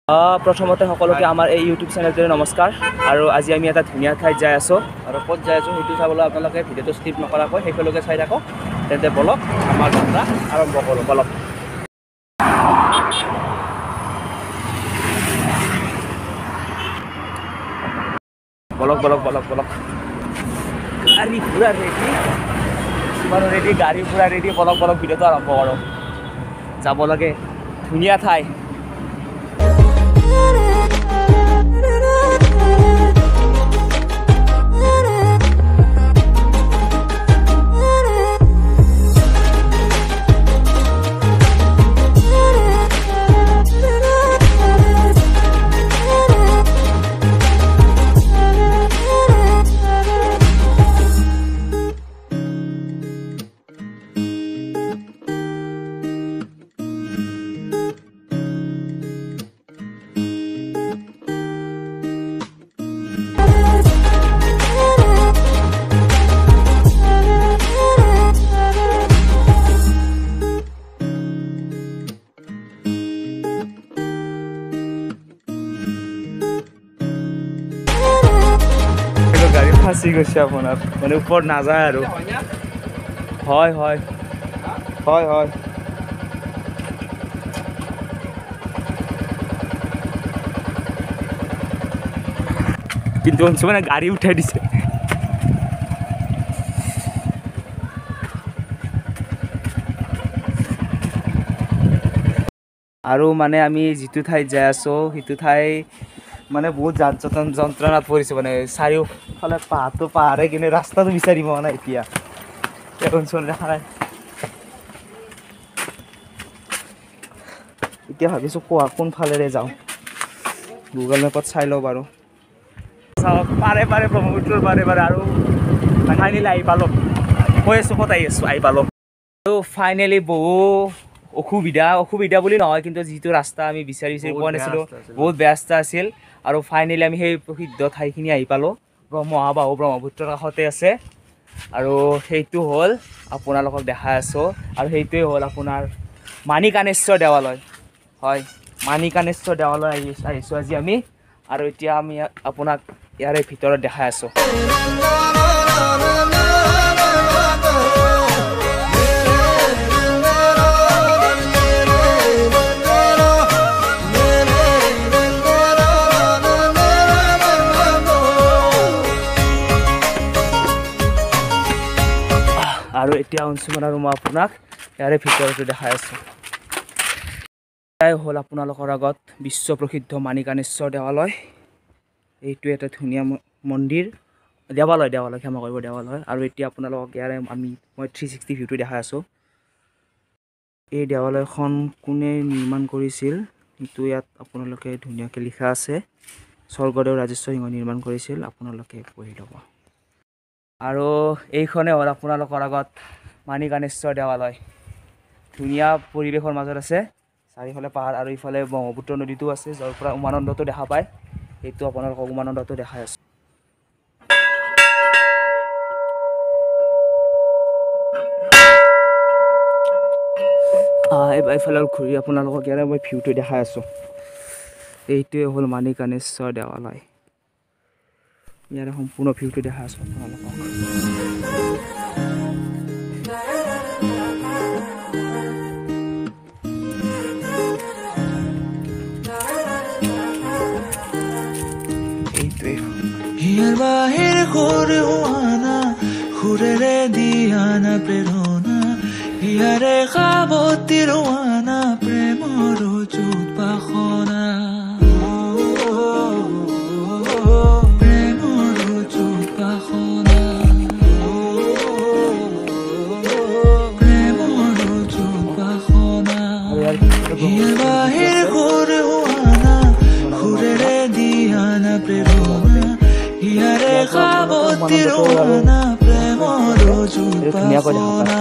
প্ৰথমতে সকলোকে আমাৰ এই ইউটিউব চেনেলটোলৈ নমস্কাৰ আৰু আজি আমি এটা ধুনীয়া ঠাইত যাই আছোঁ আৰু ক'ত যাই আছোঁ সেইটো চাবলৈ আপোনালোকে ভিডিঅ'টো স্কিপ নকৰাকৈ শেষলৈকে চাই থাকক তেন্তে বলক আমাৰ যাত্ৰা আৰম্ভ কৰোঁ বলক বলক বলক বলক বলক গাড়ী পুৰা ৰেডি ইমানো ৰেডি গাড়ী পুৰা ৰেডি বলক বলক ভিডিঅ'টো আৰম্ভ কৰোঁ যাব লাগে ধুনীয়া ঠাই ফাঁচি গৈছে আপোনাৰ মানে ওপৰত নাযায় আৰু হয় হয় হয় হয় কিন্তু মানে গাড়ী উঠাই দিছে আৰু মানে আমি যিটো ঠাইত যাই আছোঁ সেইটো ঠাই মানে বহুত যন্ত্ৰণাত পৰিছে মানে চাৰিওফালে পাহাৰে কিনে ৰাস্তাটো বিচাৰি পোৱা নাই এতিয়া অঞ্চল দেখা নাই এতিয়া ভাবিছোঁ কোনফালেৰে যাওঁ গুগল মেপত চাই লওঁ বাৰু চাওক পাৰে ব্ৰহ্মপুত্ৰৰ পাৰে আৰু ফাইনেলি আহি পালোঁ কৈ আছোঁ ক'ত আহি পালোঁ আৰু ফাইনেলি বহু অসুবিধা বুলি নহয় কিন্তু যিটো ৰাস্তা আমি বিচাৰি পোৱা নাছিলোঁ বহুত বেয়া ৰাস্তা আছিল আৰু ফাইনেলি আমি সেই প্ৰসিদ্ধ ঠাইখিনি আহি পালোঁ ব্ৰহ্মপুত্ৰৰ কাষতে আছে আৰু সেইটো হ'ল আপোনালোকক দেখাই আছোঁ আৰু সেইটোৱে হ'ল আপোনাৰ মানিকানেশ্বৰ দেৱালয় হয় মানিকানেশ্বৰ দেৱালয় আহিছোঁ আজি আমি আৰু এতিয়া আমি আপোনাক ইয়াৰে ভিতৰত দেখাই আছোঁ আৰু এতিয়া অঞ্চলমান আৰু মই আপোনাক ইয়াৰে ভিতৰতে দেখাই আছোঁ এয়াই হ'ল আপোনালোকৰ আগত বিশ্ব প্ৰসিদ্ধ মানিকানেশ্বৰ দেৱালয় এইটো এটা ধুনীয়া মন্দিৰ দেৱালয় ক্ষমা কৰিব দেৱালয় আৰু এতিয়া আপোনালোকক ইয়াৰে মই 360 ভিউটো দেখাই আছোঁ এই দেৱালয়খন কোনে নিৰ্মাণ কৰিছিল সেইটো ইয়াত আপোনালোকে ধুনীয়াকৈ লিখা আছে স্বৰ্গদেউ ৰাজেশ্বৰ সিংহই নিৰ্মাণ কৰিছিল আপোনালোকে পঢ়ি ল'ব আৰু এইখনে হ'ল আপোনালোকৰ আগত মানিকানেশ্বৰ দেৱালয় ধুনীয়া পৰিৱেশৰ মাজত আছে চাৰিওফালে পাহাৰ আৰু ইফালে ব্ৰহ্মপুত্ৰ নদীটো আছে যাৰ পৰা উমানন্দটো দেখা পায় সেইটো আপোনালোকক উমানন্দটো দেখাই আছোঁ এইফালে ঘূৰি আপোনালোকক ইয়াৰে মই ভিউটো দেখাই আছোঁ এইটোৱে হ'ল মানিকানেশ্বৰ দেৱালয় ইয়াৰে সম্পূৰ্ণ ভিউটো দেখাই আছোঁ আপোনালোকক হিয়াৰ বাহিৰ সৰু হোৱানা সুৰেৰে দিয়ানা প্ৰেৰণা হিয়াৰে সাৱতী ৰোৱানা প্ৰেমৰ যুত বাসনা প্ৰেমৰ যুত বাসনা প্ৰেমৰ যুত বাসনা হিয়াৰ বাহিৰ সৰু হোৱানা সুৰেৰে দিয়ানা প্ৰেৰণা হিয়াৰে সাৱতী ৰোৱানা প্ৰেমৰ যুত বাসনা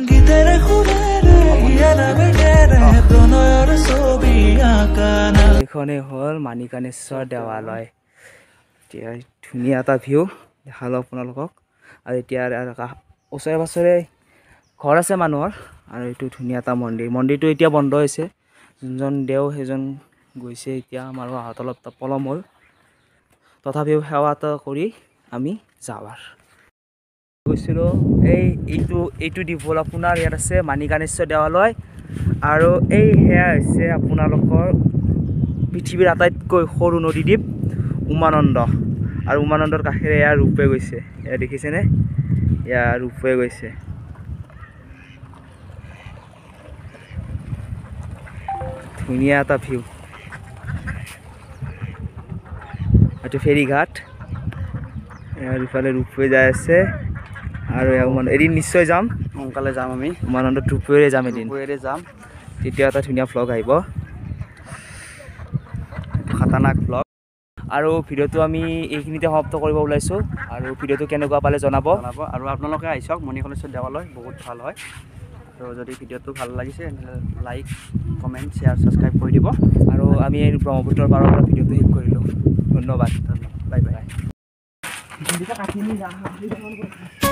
গীতেৰে সুৰেৰে হিয়াৰা বেগেৰে প্ৰণয়ৰ ছবি আঁকানা এইখনেই হ'ল মানিকানেশ্বৰ দেৱালয় এতিয়া ধুনীয়া এটা ভিউ দেখালোঁ আপোনালোকক আৰু এতিয়া ওচৰে পাঁজৰে ঘৰ আছে মানুহৰ আৰু এইটো ধুনীয়া এটা মন্দিৰ মন্দিৰটো এতিয়া বন্ধ হৈছে যোনজন দেও সেইজন গৈছে এতিয়া আমাৰ অহাত অলপ পলম হ'ল তথাপিও সেৱা এটা কৰি আমি যাওঁ আৰু গৈছিলোঁ এইটো দ্বীপ হ'ল আপোনাৰ ইয়াত আছে মানিকানেশ্বৰ দেৱালয় আৰু এই সেয়া হৈছে আপোনালোকৰ পৃথিৱীৰ আটাইতকৈ সৰু নদীদ্বীপ উমানন্দ আৰু উমানন্দৰ কাষেৰে এয়া ৰূপৱে গৈছে এয়া দেখিছেনে এয়া ৰূপৱে গৈছে ধুনীয়া এটা ভিউ এইটো ফেৰীঘাট ইয়াৰ ইফালে ৰূপৱে যাই আছে আৰু এদিন নিশ্চয় যাম সোনকালে যাম আমি উমানন্দত ৰূপৱেৰে যাম এদিন ৰূপৱেৰে যাম তেতিয়া এটা ধুনীয়া ভ্লগ আহিব খাতাৰনাক ব্লগ আৰু ভিডিঅ'টো আমি এইখিনিতে সমাপ্ত কৰিব ওলাইছোঁ আৰু ভিডিঅ'টো কেনেকুৱা পালে জনাব আৰু আপোনালোকে আহি চাওক মণিকণেশ্বৰ দেৱালয় বহুত ভাল হয় আৰু যদি ভিডিঅ'টো ভাল লাগিছে তেনেহ'লে লাইক কমেণ্ট শ্বেয়াৰ ছাবস্ক্ৰাইব কৰি দিব আৰু আমি এই ব্ৰহ্মপুত্ৰৰ পাৰৰ পৰা ভিডিঅ'টো শেষ কৰিলোঁ ধন্যবাদ বাই বাই কাটি